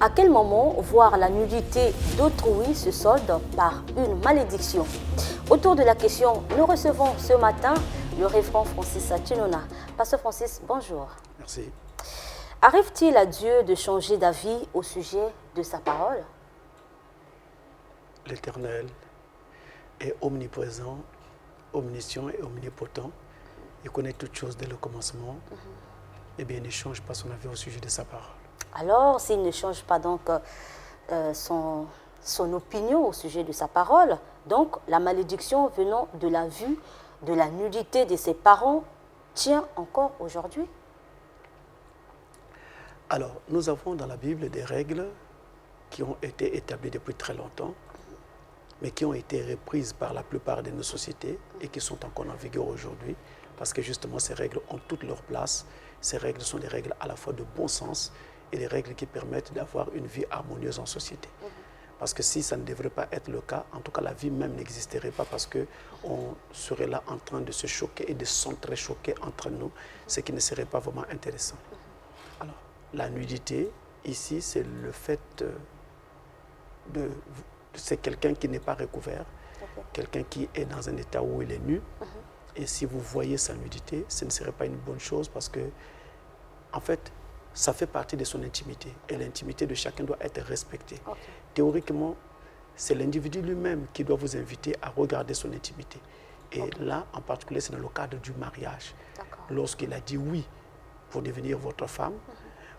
À quel moment voir la nudité d'autrui se solde par une malédiction? Autour de la question, nous recevons ce matin le révérend Francis Chinona. Pasteur Francis, bonjour. Merci. Arrive-t-il à Dieu de changer d'avis au sujet de sa parole? L'Éternel est omniprésent, omniscient et omnipotent. Il connaît toutes choses dès le commencement. Eh bien, il ne change pas son avis au sujet de sa parole. Alors, s'il ne change pas donc son opinion au sujet de sa parole, donc la malédiction venant de la vue de la nudité de ses parents tient encore aujourd'hui? Alors, nous avons dans la Bible des règles qui ont été établies depuis très longtemps, mais qui ont été reprises par la plupart de nos sociétés et qui sont encore en vigueur aujourd'hui, parce que justement ces règles ont toute leur place. Ces règles sont des règles à la fois de bon sens et des règles qui permettent d'avoir une vie harmonieuse en société. Parce que si ça ne devrait pas être le cas, en tout cas la vie même n'existerait pas, parce qu'on serait là en train de se choquer et de s'entrechoquer entre nous, ce qui ne serait pas vraiment intéressant. Alors, la nudité, ici, c'est le fait c'est quelqu'un qui n'est pas recouvert, quelqu'un qui est dans un état où il est nu. Et si vous voyez sa nudité, ce ne serait pas une bonne chose, parce que, en fait, ça fait partie de son intimité. Et l'intimité de chacun doit être respectée. Théoriquement, c'est l'individu lui-même qui doit vous inviter à regarder son intimité. Et là, en particulier, c'est dans le cadre du mariage. Lorsqu'il a dit oui pour devenir votre femme,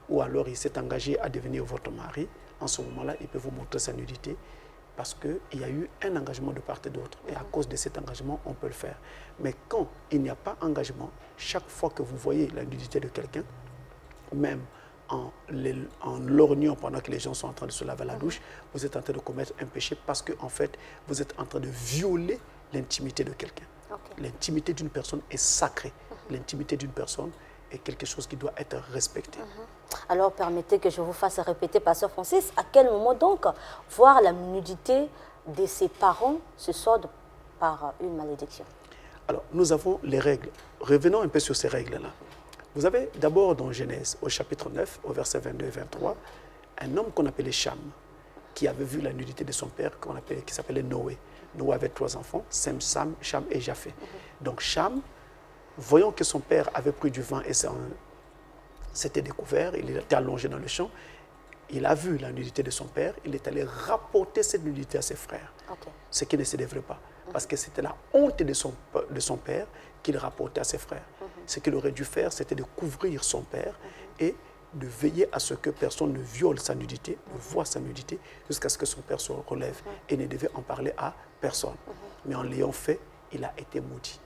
ou alors il s'est engagé à devenir votre mari, en ce moment-là, il peut vous montrer sa nudité, parce qu'il y a eu un engagement de part et d'autre. Et à cause de cet engagement, on peut le faire. Mais quand il n'y a pas d'engagement, chaque fois que vous voyez la nudité de quelqu'un, même en lorgnant pendant que les gens sont en train de se laver la douche, vous êtes en train de commettre un péché, parce que en fait, vous êtes en train de violer l'intimité de quelqu'un. L'intimité d'une personne est sacrée. L'intimité d'une personne est quelque chose qui doit être respecté. Alors, permettez que je vous fasse répéter, Pasteur Francis, à quel moment donc voir la nudité de ses parents se solde par une malédiction? Alors, nous avons les règles. Revenons un peu sur ces règles-là. Vous avez d'abord dans Genèse, au chapitre 9, au verset 22 et 23, un homme qu'on appelait Cham, qui avait vu la nudité de son père, qui s'appelait Noé. Noé avait 3 enfants, Sem, Sam, Cham et Japheth. Donc Cham, voyant que son père avait pris du vin et s'était découvert, il était allongé dans le champ, il a vu la nudité de son père, il est allé rapporter cette nudité à ses frères, ce qui ne se devrait pas, parce que c'était la honte de son père qu'il rapportait à ses frères. Ce qu'il aurait dû faire, c'était de couvrir son père et de veiller à ce que personne ne viole sa nudité, ne voit sa nudité, jusqu'à ce que son père se relève, et ne devait en parler à personne. Mais en l'ayant fait, il a été maudit.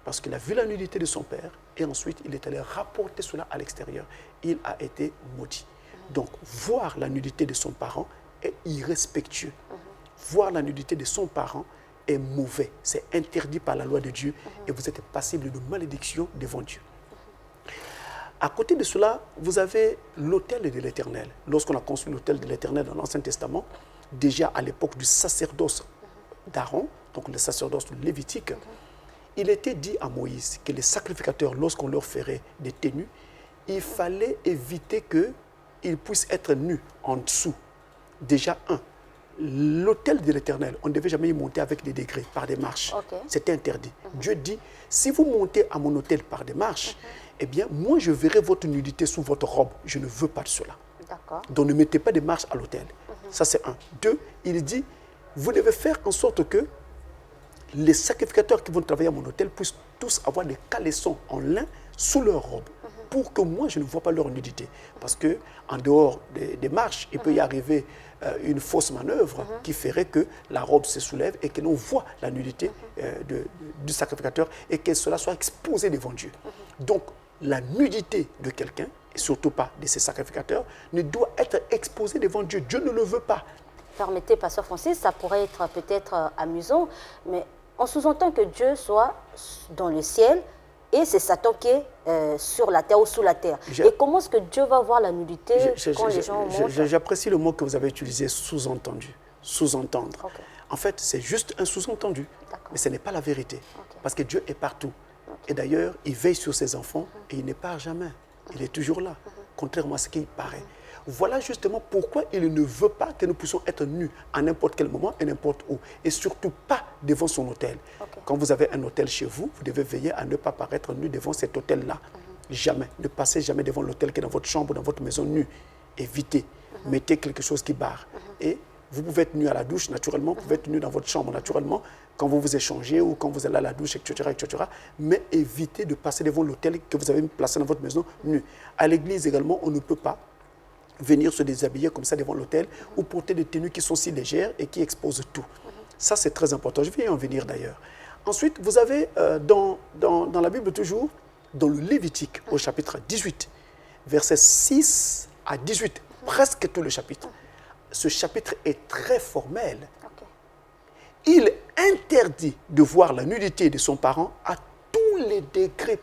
Parce qu'il a vu la nudité de son père, et ensuite il est allé rapporter cela à l'extérieur. Il a été maudit. Donc, voir la nudité de son parent est irrespectueux. Voir la nudité de son parent est mauvais. C'est interdit par la loi de Dieu, et vous êtes passible de malédiction devant Dieu. À côté de cela, vous avez l'autel de l'Éternel. Lorsqu'on a construit l'autel de l'Éternel dans l'Ancien Testament, déjà à l'époque du sacerdoce d'Aaron, donc le sacerdoce lévitique, il était dit à Moïse que les sacrificateurs, lorsqu'on leur ferait des tenues, il fallait éviter qu'ils puissent être nus en dessous. Déjà, l'autel de l'Éternel, on ne devait jamais y monter avec des degrés, par des marches. C'était interdit. Dieu dit, si vous montez à mon autel par des marches, eh bien, moi, je verrai votre nudité sous votre robe. Je ne veux pas de cela. Donc, ne mettez pas de marches à l'autel. Ça, c'est 1. 2, il dit, vous devez faire en sorte que les sacrificateurs qui vont travailler à mon autel puissent tous avoir des caleçons en lin sous leur robe, pour que moi, je ne vois pas leur nudité. Parce qu'en dehors des marches, il peut y arriver une fausse manœuvre qui ferait que la robe se soulève et que l'on voit la nudité du sacrificateur, et que cela soit exposé devant Dieu. Donc, la nudité de quelqu'un, et surtout pas de ses sacrificateurs, ne doit être exposée devant Dieu. Dieu ne le veut pas. Permettez, Pasteur Francis, ça pourrait être peut-être amusant, mais on sous-entend que Dieu soit dans le ciel et c'est Satan qui est sur la terre ou sous la terre. Et comment est-ce que Dieu va voir la nudité quand les gens montent? J'apprécie le mot que vous avez utilisé, sous-entendu, sous-entendre. Okay. En fait, c'est juste un sous-entendu, mais ce n'est pas la vérité, parce que Dieu est partout. Et d'ailleurs, il veille sur ses enfants et il ne part jamais. Il est toujours là, contrairement à ce qu'il paraît. Voilà justement pourquoi il ne veut pas que nous puissions être nus à n'importe quel moment et n'importe où. Et surtout pas devant son autel. Quand vous avez un autel chez vous, vous devez veiller à ne pas paraître nu devant cet autel-là. Jamais. Ne passez jamais devant l'autel qui est dans votre chambre, dans votre maison nu. Évitez. Mettez quelque chose qui barre. Et vous pouvez être nu à la douche, naturellement. Vous pouvez être nu dans votre chambre, naturellement, quand vous vous échangez ou quand vous allez à la douche, etc., etc. Mais évitez de passer devant l'autel que vous avez placé dans votre maison nu. À l'église également, on ne peut pas venir se déshabiller comme ça devant l'autel ou porter des tenues qui sont si légères et qui exposent tout. Ça, c'est très important. Je vais y en venir d'ailleurs. Ensuite, vous avez dans la Bible toujours, dans le Lévitique, au chapitre 18, versets 6 à 18, presque tout le chapitre. Ce chapitre est très formel. Il interdit de voir la nudité de son parent à tous les degrés.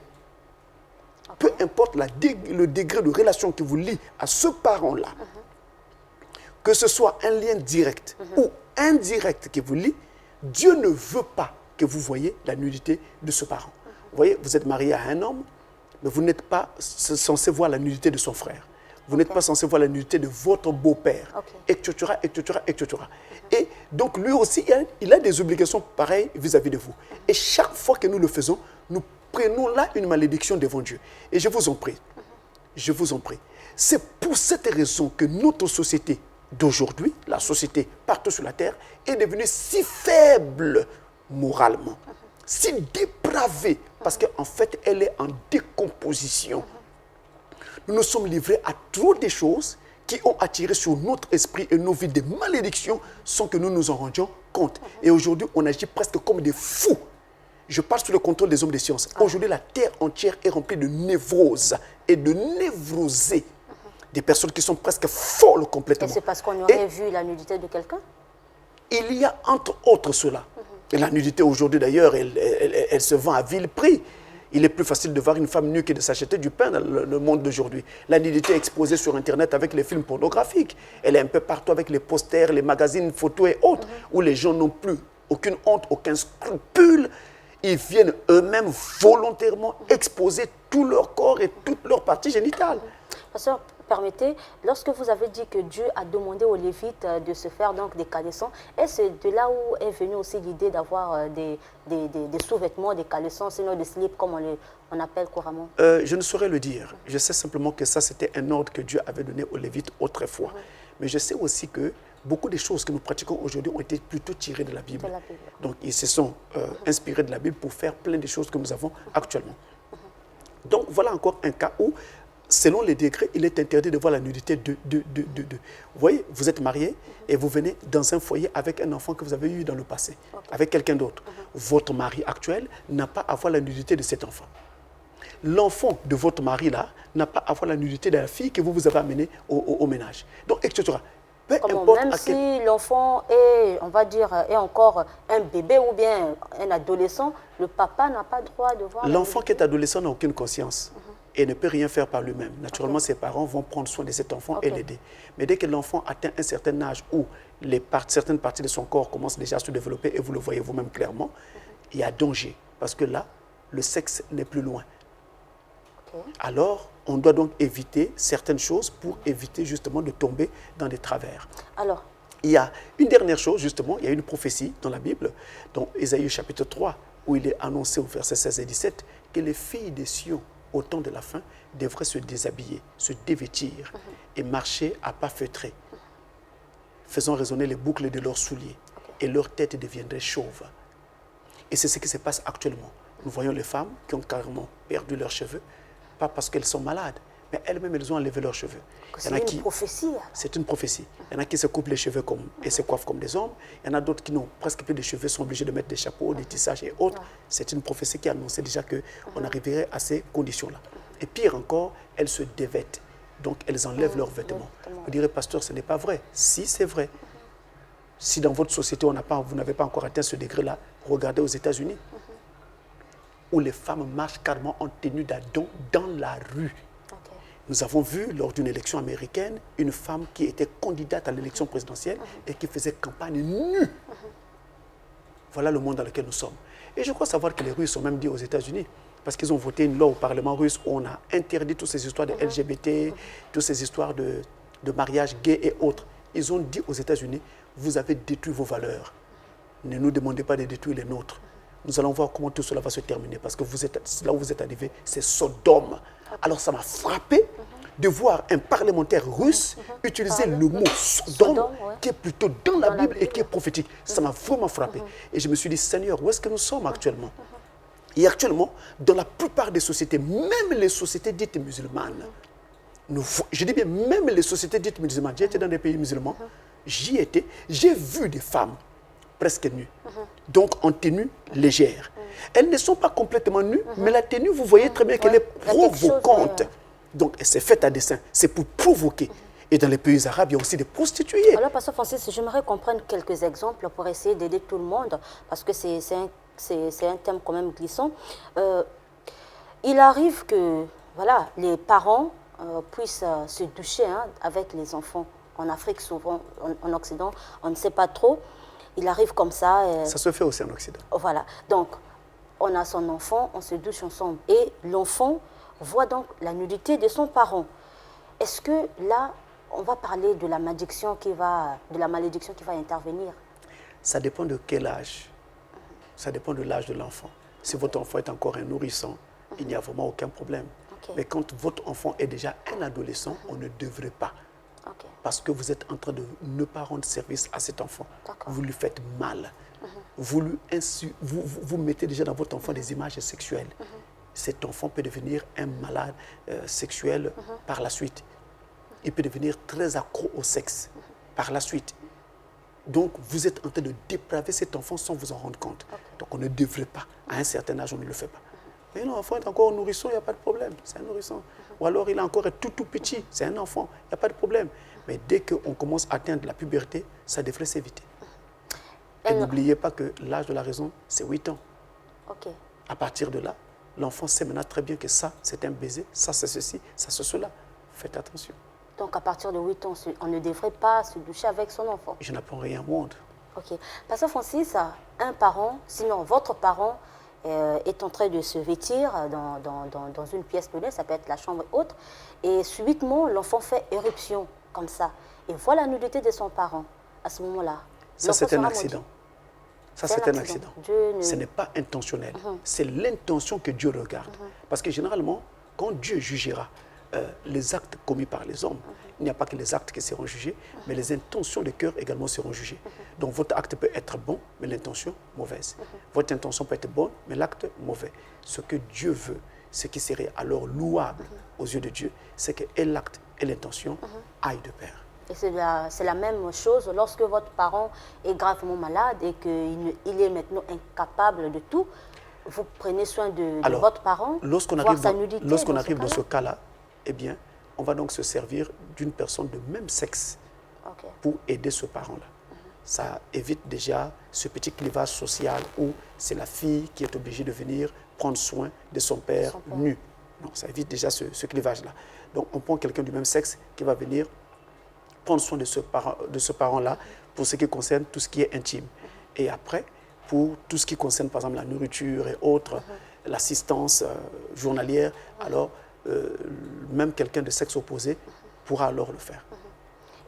Peu importe le degré de relation qui vous lie à ce parent-là, que ce soit un lien direct ou indirect qui vous lie, Dieu ne veut pas que vous voyez la nudité de ce parent. Vous voyez, vous êtes marié à un homme, mais vous n'êtes pas censé voir la nudité de son frère. Vous n'êtes pas censé voir la nudité de votre beau-père, etc., etc., etc. Et donc, lui aussi, il a des obligations pareilles vis-à-vis de vous. Et chaque fois que nous le faisons, nous prenons là une malédiction devant Dieu. Et je vous en prie, c'est pour cette raison que notre société d'aujourd'hui, la société partout sur la terre, est devenue si faible moralement, si dépravée, parce qu'en fait, elle est en décomposition. Nous nous sommes livrés à trop de choses qui ont attiré sur notre esprit et nos vies des malédictions sans que nous nous en rendions compte. Et aujourd'hui, on agit presque comme des fous. Je parle sous le contrôle des hommes de science. Aujourd'hui, la terre entière est remplie de névroses et de névrosés. Des personnes qui sont presque folles complètement. Et c'est parce qu'on aurait vu la nudité de quelqu'un? Il y a entre autres cela. Et la nudité aujourd'hui d'ailleurs, elle se vend à vil prix. Il est plus facile de voir une femme nue que de s'acheter du pain dans le monde d'aujourd'hui. La nudité est exposée sur Internet avec les films pornographiques. Elle est un peu partout avec les posters, les magazines, photos et autres, où les gens n'ont plus aucune honte, aucun scrupule. Ils viennent eux-mêmes volontairement exposer tout leur corps et toutes leurs parties génitales. Pasteur, permettez, lorsque vous avez dit que Dieu a demandé aux Lévites de se faire donc des caleçons, est-ce de là où est venue aussi l'idée d'avoir des sous-vêtements, des caleçons, sinon des slips comme on appelle couramment? Je ne saurais le dire. Je sais simplement que ça, c'était un ordre que Dieu avait donné aux Lévites autrefois. Mais je sais aussi que beaucoup des choses que nous pratiquons aujourd'hui ont été plutôt tirées de la Bible. Donc, ils se sont inspirés de la Bible pour faire plein de choses que nous avons actuellement. Donc, voilà encore un cas où, selon les décrets, il est interdit de voir la nudité de. Vous voyez, vous êtes marié et vous venez dans un foyer avec un enfant que vous avez eu dans le passé, avec quelqu'un d'autre. Votre mari actuel n'a pas à voir la nudité de cet enfant. L'enfant de votre mari-là n'a pas à voir la nudité de la fille que vous avez amenée au ménage. Donc, etc. Même si l'enfant est, on va dire, est encore un bébé ou bien un adolescent, le papa n'a pas le droit de voir. L'enfant qui est adolescent n'a aucune conscience et ne peut rien faire par lui-même. Naturellement, ses parents vont prendre soin de cet enfant et l'aider. Mais dès que l'enfant atteint un certain âge où certaines parties de son corps commencent déjà à se développer, et vous le voyez vous-même clairement, il y a danger. Parce que là, le sexe n'est plus loin. Alors, on doit donc éviter certaines choses pour éviter justement de tomber dans des travers. Alors, il y a une dernière chose, justement, il y a une prophétie dans la Bible, dans Ésaïe chapitre 3, où il est annoncé au verset 16 et 17, que les filles des Sion, au temps de la fin, devraient se déshabiller, se dévêtir et marcher à pas feutrés, faisant résonner les boucles de leurs souliers, et leur tête deviendrait chauve. Et c'est ce qui se passe actuellement. Nous voyons les femmes qui ont carrément perdu leurs cheveux, pas parce qu'elles sont malades, mais elles-mêmes, elles ont enlevé leurs cheveux. C'est une prophétie. C'est une prophétie. Il y en a qui se coupent les cheveux et se coiffent comme des hommes. Il y en a d'autres qui n'ont presque plus de cheveux, sont obligés de mettre des chapeaux, des tissages et autres. C'est une prophétie qui annonçait déjà qu'on arriverait à ces conditions-là. Et pire encore, elles se dévêtent. Donc, elles enlèvent leurs vêtements. Vous direz, pasteur, ce n'est pas vrai. Si, c'est vrai. Si dans votre société, vous n'avez pas encore atteint ce degré-là, regardez aux États-Unis. où les femmes marchent carrément en tenue d'Adam dans la rue. Ok. Nous avons vu lors d'une élection américaine une femme qui était candidate à l'élection présidentielle et qui faisait campagne nue. Voilà le monde dans lequel nous sommes. Et je crois savoir que les Russes ont même dit aux États-Unis, parce qu'ils ont voté une loi au Parlement russe où on a interdit toutes ces histoires de LGBT, toutes ces histoires de mariage gay et autres. Ils ont dit aux États-Unis, vous avez détruit vos valeurs. Ne nous demandez pas de détruire les nôtres. Nous allons voir comment tout cela va se terminer, parce que là où vous êtes arrivés, c'est Sodome. Alors ça m'a frappé de voir un parlementaire russe utiliser le mot Sodome, qui est plutôt dans la Bible et qui est prophétique. Ça m'a vraiment frappé. Et je me suis dit, Seigneur, où est-ce que nous sommes actuellement? Et actuellement, dans la plupart des sociétés, même les sociétés dites musulmanes, je dis bien même les sociétés dites musulmanes, j'ai été dans des pays musulmans, j'y étais, j'ai vu des femmes presque nues, donc en tenue légère. Elles ne sont pas complètement nues, mais la tenue, vous voyez très bien qu'elle est provocante. Donc, c'est fait à dessein, c'est pour provoquer. Et dans les pays arabes, il y a aussi des prostituées. Alors, Pasteur Francis, j'aimerais qu'on prenne quelques exemples pour essayer d'aider tout le monde, parce que c'est un thème quand même glissant. Il arrive que voilà, les parents puissent se doucher avec les enfants. En Afrique, souvent, en Occident, on ne sait pas trop. Il arrive comme ça. Ça se fait aussi en Occident. Voilà. Donc, on a son enfant, on se douche ensemble. Et l'enfant voit donc la nudité de son parent. Est-ce que là, on va parler de la malédiction qui va intervenir? Ça dépend de quel âge. Ça dépend de l'âge de l'enfant. Si votre enfant est encore un nourrisson, il n'y a vraiment aucun problème. Mais quand votre enfant est déjà un adolescent, on ne devrait pas. Parce que vous êtes en train de ne pas rendre service à cet enfant. Vous lui faites mal. Vous mettez déjà dans votre enfant des images sexuelles. Cet enfant peut devenir un malade sexuel par la suite. Il peut devenir très accro au sexe par la suite. Donc, vous êtes en train de dépraver cet enfant sans vous en rendre compte. Donc, on ne devrait pas. À un certain âge, on ne le fait pas. Mais l'enfant est encore nourrisson, il n'y a pas de problème. C'est un nourrisson. Ou alors, il est encore tout petit. C'est un enfant. Il n'y a pas de problème. Mais dès qu'on commence à atteindre la puberté, ça devrait s'éviter. Et n'oubliez pas que l'âge de la raison, c'est 8 ans. À partir de là, l'enfant sait maintenant très bien que ça, c'est un baiser, ça, c'est ceci, ça, c'est cela. Faites attention. Donc, à partir de 8 ans, on ne devrait pas se doucher avec son enfant. Je n'apprends rien au monde. Ok. Pasteur Francis, un parent, sinon votre parent, est en train de se vêtir dans une pièce donnée, ça peut être la chambre et autre, et subitement, l'enfant fait éruption, comme ça, et voit la nudité de son parent. À ce moment-là, ça, c'est un accident. Ça, c'est un accident. Ce n'est pas intentionnel. C'est l'intention que Dieu regarde. Parce que généralement, quand Dieu jugera les actes commis par les hommes, il n'y a pas que les actes qui seront jugés, mais les intentions de cœur également seront jugées. Donc votre acte peut être bon, mais l'intention mauvaise. Votre intention peut être bonne, mais l'acte mauvais. Ce que Dieu veut, ce qui serait alors louable aux yeux de Dieu, c'est que et l'acte et l'intention aillent de pair. Et c'est la même chose lorsque votre parent est gravement malade et qu'il est maintenant incapable de tout. Vous prenez soin de votre parent, lorsqu'on arrive dans ce cas-là, eh bien, on va donc se servir d'une personne de même sexe pour aider ce parent-là. Ça évite déjà ce petit clivage social où c'est la fille qui est obligée de venir prendre soin de son père nu. Non, ça évite déjà ce clivage-là. Donc, on prend quelqu'un du même sexe qui va venir prendre soin de ce parent-là pour ce qui concerne tout ce qui est intime. Et après, pour tout ce qui concerne, par exemple, la nourriture et autres, l'assistance journalière, alors même quelqu'un de sexe opposé pourra alors le faire.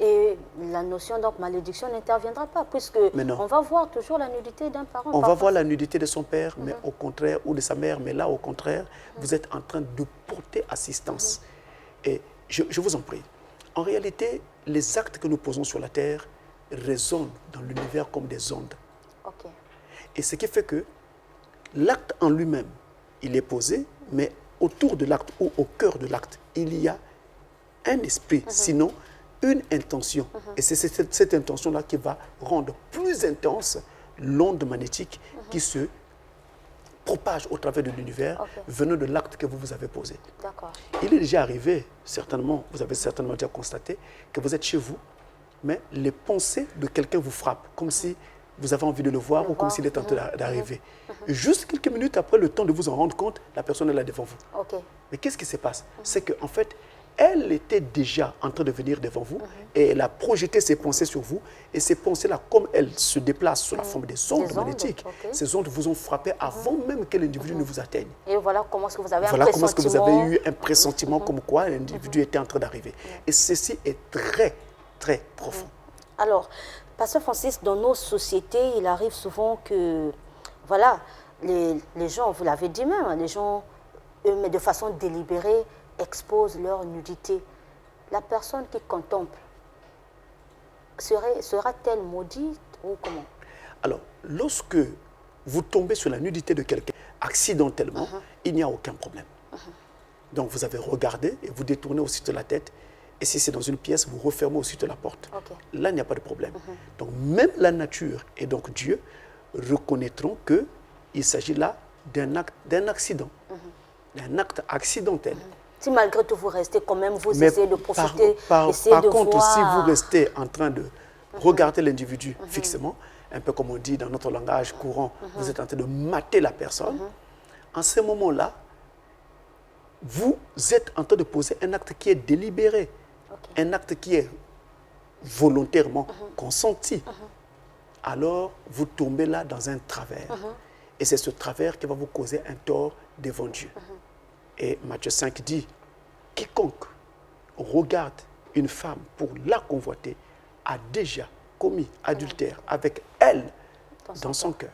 Et la notion donc malédiction n'interviendra pas, puisque on va voir toujours la nudité d'un parent. On va voir la nudité de son père, mais au contraire, ou de sa mère, mais là, au contraire, vous êtes en train de porter assistance. Et je vous en prie, en réalité, les actes que nous posons sur la terre résonnent dans l'univers comme des ondes. Et ce qui fait que l'acte en lui-même, il est posé, mais autour de l'acte ou au cœur de l'acte, il y a un esprit, sinon une intention. Et c'est cette intention-là qui va rendre plus intense l'onde magnétique qui se propage au travers de l'univers venant de l'acte que vous avez posé. Il est déjà arrivé, certainement, vous avez certainement déjà constaté, que vous êtes chez vous, mais les pensées de quelqu'un vous frappent, comme si vous avez envie de le voir ou comme s'il est en train d'arriver. Et juste quelques minutes après, le temps de vous en rendre compte, la personne est là devant vous. Ok. Mais qu'est-ce qui se passe? C'est qu'en fait, elle était déjà en train de venir devant vous et elle a projeté ses pensées sur vous. Et ces pensées-là, comme elles se déplacent sous la forme des ondes magnétiques, ces ondes vous ont frappé avant même que l'individu ne vous atteigne. Et voilà comment est-ce que vous avez Voilà un comment est-ce que vous pressentiment. avez eu un pressentiment comme quoi l'individu était en train d'arriver. Et ceci est très, très profond. Alors, Pasteur Francis, dans nos sociétés, il arrive souvent que, voilà, les gens, vous l'avez dit même, les gens, mais de façon délibérée, exposent leur nudité. La personne qui contemple sera-t-elle maudite ou comment? Alors, lorsque vous tombez sur la nudité de quelqu'un accidentellement, il n'y a aucun problème. Donc, vous avez regardé et vous détournez aussi de la tête. Et si c'est dans une pièce, vous refermez aussi de la porte. Là, il n'y a pas de problème. Donc, même la nature et donc Dieu reconnaîtront qu'il s'agit là d'un accident, d'un acte accidentel. Si malgré tout vous restez quand même, vous essayez de profiter, par de contre, voir... si vous restez en train de regarder l'individu fixement, un peu comme on dit dans notre langage courant, vous êtes en train de mater la personne, en ce moment-là, vous êtes en train de poser un acte qui est délibéré, un acte qui est volontairement consenti. Alors, vous tombez là dans un travers. Et c'est ce travers qui va vous causer un tort devant Dieu. Et Matthieu 5 dit, quiconque regarde une femme pour la convoiter a déjà commis adultère avec elle dans son cœur.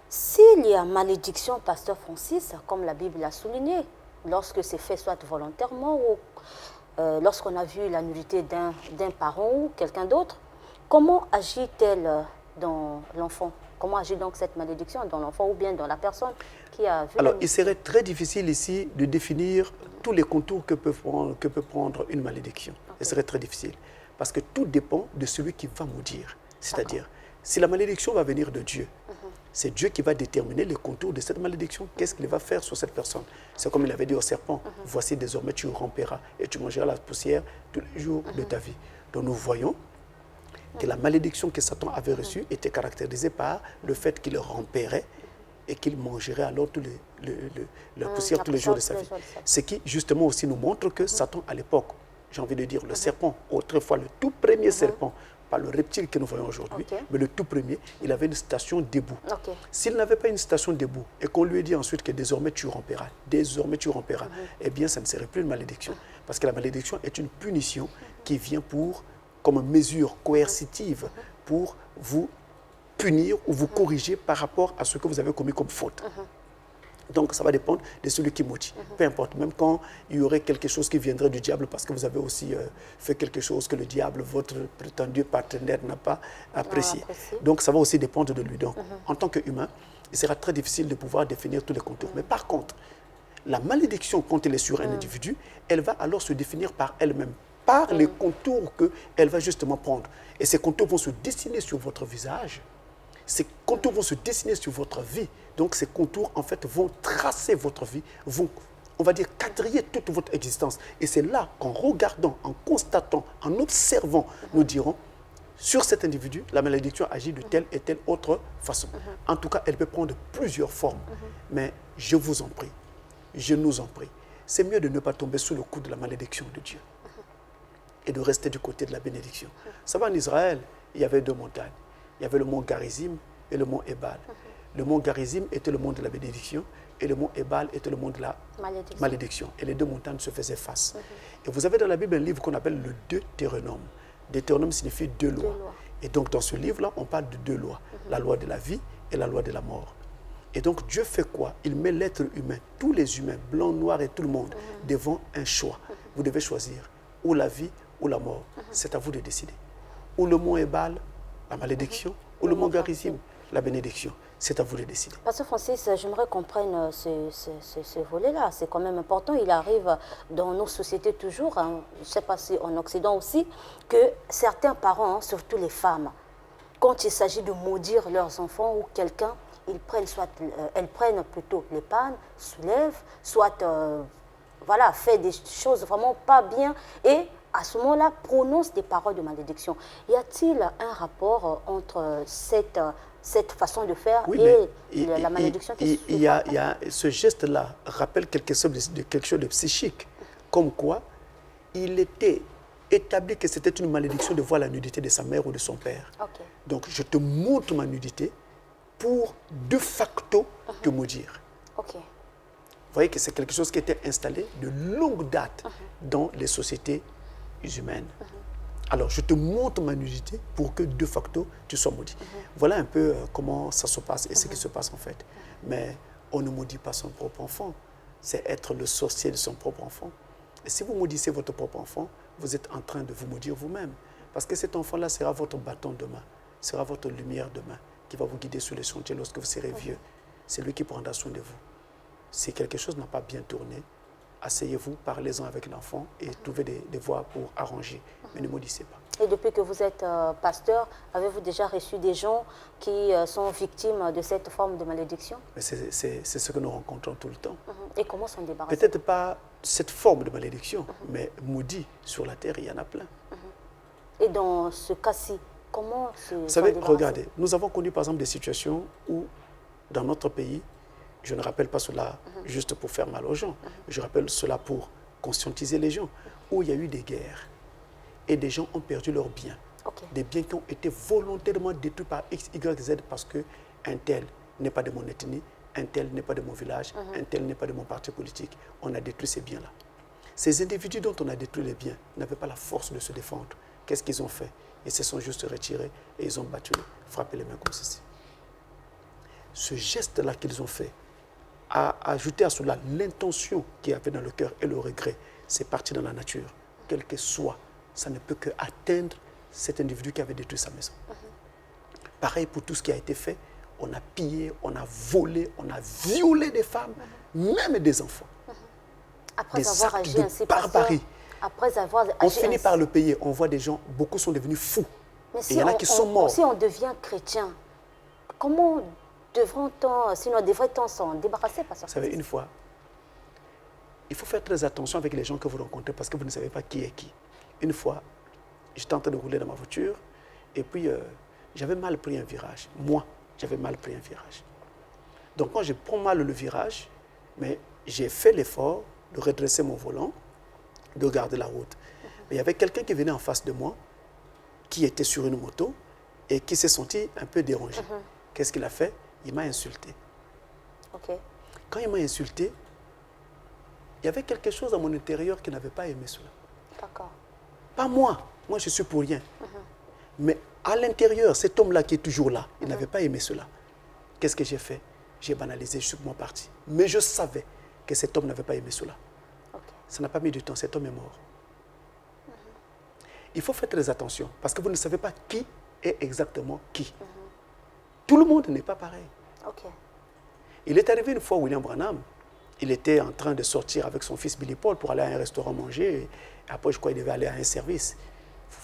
S'il y a malédiction, Pasteur Francis, comme la Bible l'a souligné, lorsque c'est fait soit volontairement ou lorsqu'on a vu la nudité d'un parent ou quelqu'un d'autre, comment agit-elle dans l'enfant? Comment agit donc cette malédiction dans l'enfant ou bien dans la personne qui a vu? Alors, il serait très difficile ici de définir tous les contours que peut prendre une malédiction. Ce serait très difficile. Parce que tout dépend de celui qui va maudire. C'est-à-dire, si la malédiction va venir de Dieu, c'est Dieu qui va déterminer les contours de cette malédiction. Qu'est-ce qu'il va faire sur cette personne? C'est comme il avait dit au serpent, voici désormais tu ramperas et tu mangeras la poussière tous les jours de ta vie. Donc nous voyons que la malédiction que Satan avait reçue était caractérisée par le fait qu'il ramperait et qu'il mangerait alors la poussière tous les jours de sa vie. Ce qui justement aussi nous montre que Satan à l'époque, j'ai envie de dire le serpent, autrefois le tout premier serpent, pas le reptile que nous voyons aujourd'hui, mais le tout premier, il avait une station debout. S'il n'avait pas une station debout et qu'on lui ait dit ensuite que désormais tu ramperas, eh bien ça ne serait plus une malédiction. Parce que la malédiction est une punition qui vient comme mesure coercitive pour vous punir ou vous corriger par rapport à ce que vous avez commis comme faute. Donc ça va dépendre de celui qui maudit. Peu importe, même quand il y aurait quelque chose qui viendrait du diable parce que vous avez aussi fait quelque chose que le diable, votre prétendu partenaire, n'a pas apprécié. Donc ça va aussi dépendre de lui. Donc en tant qu'humain, il sera très difficile de pouvoir définir tous les contours. Mais par contre, la malédiction, quand elle est sur un individu, elle va alors se définir par elle-même, par les contours qu'elle va justement prendre. Et ces contours vont se dessiner sur votre visage. Ces contours vont se dessiner sur votre vie. Donc ces contours, en fait, vont tracer votre vie, vont, on va dire, quadriller toute votre existence. Et c'est là qu'en regardant, en constatant, en observant, nous dirons, sur cet individu, la malédiction agit de telle et telle autre façon. En tout cas, elle peut prendre plusieurs formes. Mais je vous en prie, je nous en prie, c'est mieux de ne pas tomber sous le coup de la malédiction de Dieu et de rester du côté de la bénédiction. Ça va, en Israël, il y avait deux montagnes. Il y avait le mont Garizim et le mont Ebal. Le mont Garizim était le mont de la bénédiction et le mont Ebal était le mont de la malédiction. Et les deux montagnes se faisaient face. Et vous avez dans la Bible un livre qu'on appelle le Deutéronome. Deutéronome signifie deux lois. Et donc dans ce livre-là, on parle de deux lois. La loi de la vie et la loi de la mort. Et donc Dieu fait quoi? Il met l'être humain, tous les humains, blancs, noirs et tout le monde, devant un choix. Vous devez choisir ou la vie ou la mort. C'est à vous de décider. Ou le mont Ebal, la malédiction, ou le mont Garizim, la bénédiction. C'est à vous de décider. Pasteur Francis, j'aimerais qu'on prenne ce volet-là. C'est quand même important. Il arrive dans nos sociétés toujours, hein, je ne sais pas si en Occident aussi, que certains parents, hein, surtout les femmes, quand il s'agit de maudire leurs enfants ou quelqu'un, elles prennent plutôt les pannes, soulèvent, soit voilà, fait des choses vraiment pas bien et à ce moment-là, prononce des paroles de malédiction. Y a-t-il un rapport entre cette façon de faire et la malédiction qui se fait? Ce geste-là rappelle quelque chose de psychique, comme quoi il était établi que c'était une malédiction de voir la nudité de sa mère ou de son père. Okay. Donc, je te montre ma nudité pour de facto te maudire. Okay. Vous voyez que c'est quelque chose qui était installé de longue date dans les sociétés humaines. Alors, je te montre ma nudité pour que de facto tu sois maudit. Voilà un peu comment ça se passe et ce qui se passe en fait. Mais on ne maudit pas son propre enfant. C'est être le sorcier de son propre enfant. Et si vous maudissez votre propre enfant, vous êtes en train de vous maudire vous-même. Parce que cet enfant-là sera votre bâton demain, sera votre lumière demain, qui va vous guider sur les sentiers lorsque vous serez vieux. C'est lui qui prendra soin de vous. Si quelque chose n'a pas bien tourné, asseyez-vous, parlez-en avec l'enfant et trouvez des voies pour arranger. Mais ne maudissez pas. Et depuis que vous êtes pasteur, avez-vous déjà reçu des gens qui sont victimes de cette forme de malédiction? C'est ce que nous rencontrons tout le temps. Et comment s'en débarrasser? Peut-être pas cette forme de malédiction, mais maudit sur la terre, il y en a plein. Et dans ce cas-ci, comment se Vous savez, débarrasser? regardez, nous avons connu par exemple des situations où, dans notre pays, je ne rappelle pas cela juste pour faire mal aux gens, je rappelle cela pour conscientiser les gens, où il y a eu des guerres et des gens ont perdu leurs biens. Okay. Des biens qui ont été volontairement détruits par X, Y, Z parce qu'un tel n'est pas de mon ethnie, un tel n'est pas de mon village, un tel n'est pas de mon parti politique. On a détruit ces biens-là. Ces individus dont on a détruit les biens n'avaient pas la force de se défendre. Qu'est-ce qu'ils ont fait? Ils se sont juste retirés et ils ont battu, frappé les mains comme ceci. Ce geste-là qu'ils ont fait a ajouté à cela l'intention qu'il y avait dans le cœur et le regret. C'est parti dans la nature. Quel que soit, ça ne peut qu'atteindre cet individu qui avait détruit sa maison. Pareil pour tout ce qui a été fait. On a pillé, on a volé, on a violé des femmes, même des enfants. Après des avoir actes agi de ainsi, barbarie. Après avoir agi On finit ainsi. par le payer. On voit des gens, beaucoup sont devenus fous. Mais et il y en a qui sont morts. Si on devient chrétien, comment devrait-on s'en débarrasser? Vous savez, une fois, il faut faire très attention avec les gens que vous rencontrez parce que vous ne savez pas qui est qui. Une fois, j'étais en train de rouler dans ma voiture et puis j'avais mal pris un virage. Moi, j'avais mal pris un virage. Donc quand je prends mal le virage, mais j'ai fait l'effort de redresser mon volant, de garder la route. Mais il y avait quelqu'un qui venait en face de moi, qui était sur une moto et qui s'est senti un peu dérangé. Qu'est-ce qu'il a fait? Il m'a insulté. Okay. Quand il m'a insulté, il y avait quelque chose à mon intérieur qui n'avait pas aimé cela. D'accord. Pas moi. Moi, je suis pour rien. Mais à l'intérieur, cet homme-là qui est toujours là, il n'avait pas aimé cela. Qu'est-ce que j'ai fait? J'ai banalisé, je suis moi parti. Mais je savais que cet homme n'avait pas aimé cela. Okay. Ça n'a pas mis du temps, cet homme est mort. Il faut faire très attention, parce que vous ne savez pas qui est exactement qui. Tout le monde n'est pas pareil. Okay. Il est arrivé une fois, William Branham, il était en train de sortir avec son fils Billy Paul pour aller à un restaurant manger. Et après, je crois qu'il devait aller à un service.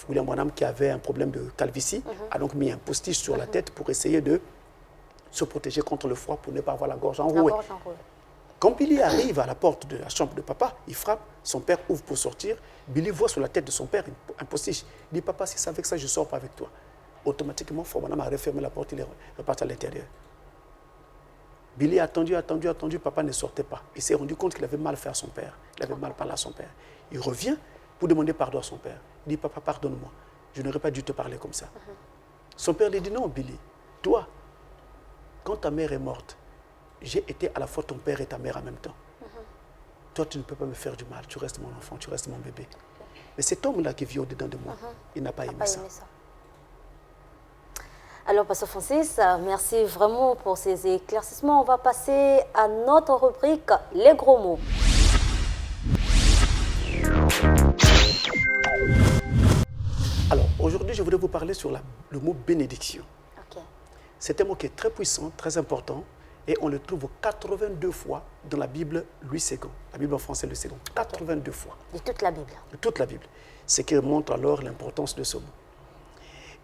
William Branham, qui avait un problème de calvitie, a donc mis un postiche sur la tête pour essayer de se protéger contre le froid, pour ne pas avoir la gorge enrouée. Quand Billy arrive à la porte de la chambre de papa, il frappe, son père ouvre pour sortir. Billy voit sur la tête de son père un postiche. Il dit, papa, si c'est avec ça, je ne sors pas avec toi. Automatiquement, Branham a refermé la porte, il est reparti à l'intérieur. Billy a attendu, papa ne sortait pas. Il s'est rendu compte qu'il avait mal fait à son père. Il avait mal parlé à son père. Il revient pour demander pardon à son père. Il dit, papa, pardonne-moi. Je n'aurais pas dû te parler comme ça. Son père lui dit, non, Billy, toi, quand ta mère est morte, j'ai été à la fois ton père et ta mère en même temps. Toi, tu ne peux pas me faire du mal. Tu restes mon enfant, tu restes mon bébé. Mais cet homme-là qui vit au-dedans de moi, il n'a pas aimé ça. Alors, Pasteur Francis, merci vraiment pour ces éclaircissements. On va passer à notre rubrique « Les gros mots ». Alors, aujourd'hui, je voudrais vous parler sur le mot « bénédiction ». Okay. C'est un mot qui est très puissant, très important, et on le trouve 82 fois dans la Bible Louis II, la Bible en français Louis II, 82 fois. De toute la Bible. De toute la Bible. Ce qui montre alors l'importance de ce mot.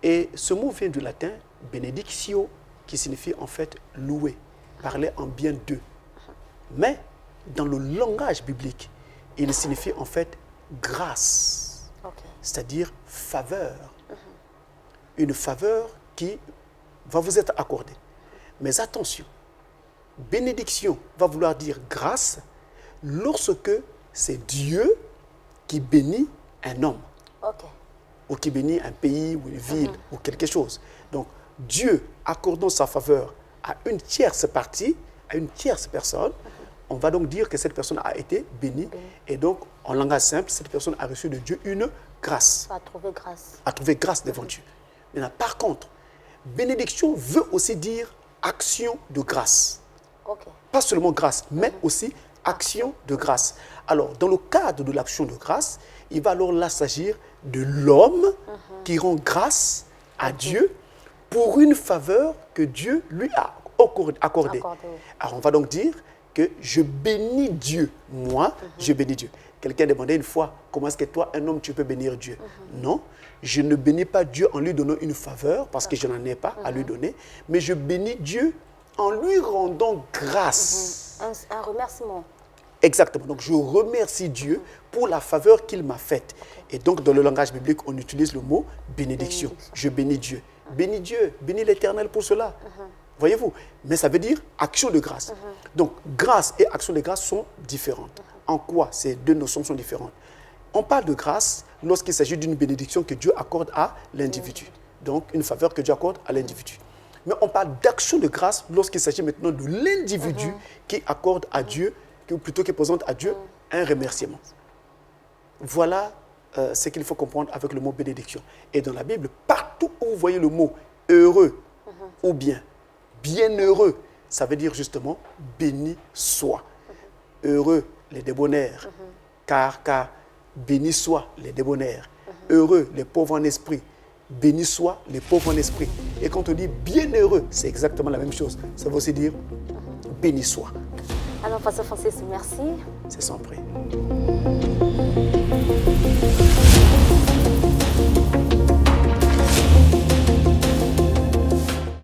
Et ce mot vient du latin « benedictio », qui signifie en fait « louer », parler en bien d'eux. Mais dans le langage biblique, il signifie en fait « grâce ». c'est-à-dire faveur. Une faveur qui va vous être accordée. Mais attention, bénédiction va vouloir dire grâce lorsque c'est Dieu qui bénit un homme. Ou qui bénit un pays ou une ville ou quelque chose. Donc, Dieu accordant sa faveur à une tierce partie, à une tierce personne, on va donc dire que cette personne a été bénie. Et donc, en langage simple, cette personne a reçu de Dieu une grâce. A trouvé grâce. A trouvé grâce devant Dieu. Maintenant, par contre, bénédiction veut aussi dire action de grâce. Pas seulement grâce, mais aussi action de grâce. Alors, dans le cadre de l'action de grâce, il va alors là s'agir de l'homme qui rend grâce à Dieu pour une faveur que Dieu lui a accordée. Alors, on va donc dire que je bénis Dieu. Moi, je bénis Dieu. Quelqu'un demandait une fois, comment est-ce que toi, un homme, tu peux bénir Dieu? Non, je ne bénis pas Dieu en lui donnant une faveur, parce que je n'en ai pas à lui donner, mais je bénis Dieu en lui rendant grâce. Un remerciement. Exactement. Donc, je remercie Dieu pour la faveur qu'il m'a faite. Et donc, dans le langage biblique, on utilise le mot bénédiction. Je bénis Dieu. Bénis Dieu, bénis l'Éternel pour cela. Voyez-vous? Mais ça veut dire action de grâce. Donc, grâce et action de grâce sont différentes. En quoi ces deux notions sont différentes? On parle de grâce lorsqu'il s'agit d'une bénédiction que Dieu accorde à l'individu. Donc, une faveur que Dieu accorde à l'individu. Mais on parle d'action de grâce lorsqu'il s'agit maintenant de l'individu qui accorde à Dieu, ou plutôt qui présente à Dieu un remerciement. Voilà ce qu'il faut comprendre avec le mot bénédiction. Et dans la Bible, partout où vous voyez le mot heureux ou bien bienheureux, ça veut dire justement béni soit. Heureux les débonnaires, car béni soit les débonnaires. Heureux les pauvres en esprit, béni soit les pauvres en esprit. Et quand on dit bienheureux, c'est exactement la même chose. Ça veut aussi dire béni soit. Alors, Pasteur Francis, merci. C'est sans prix.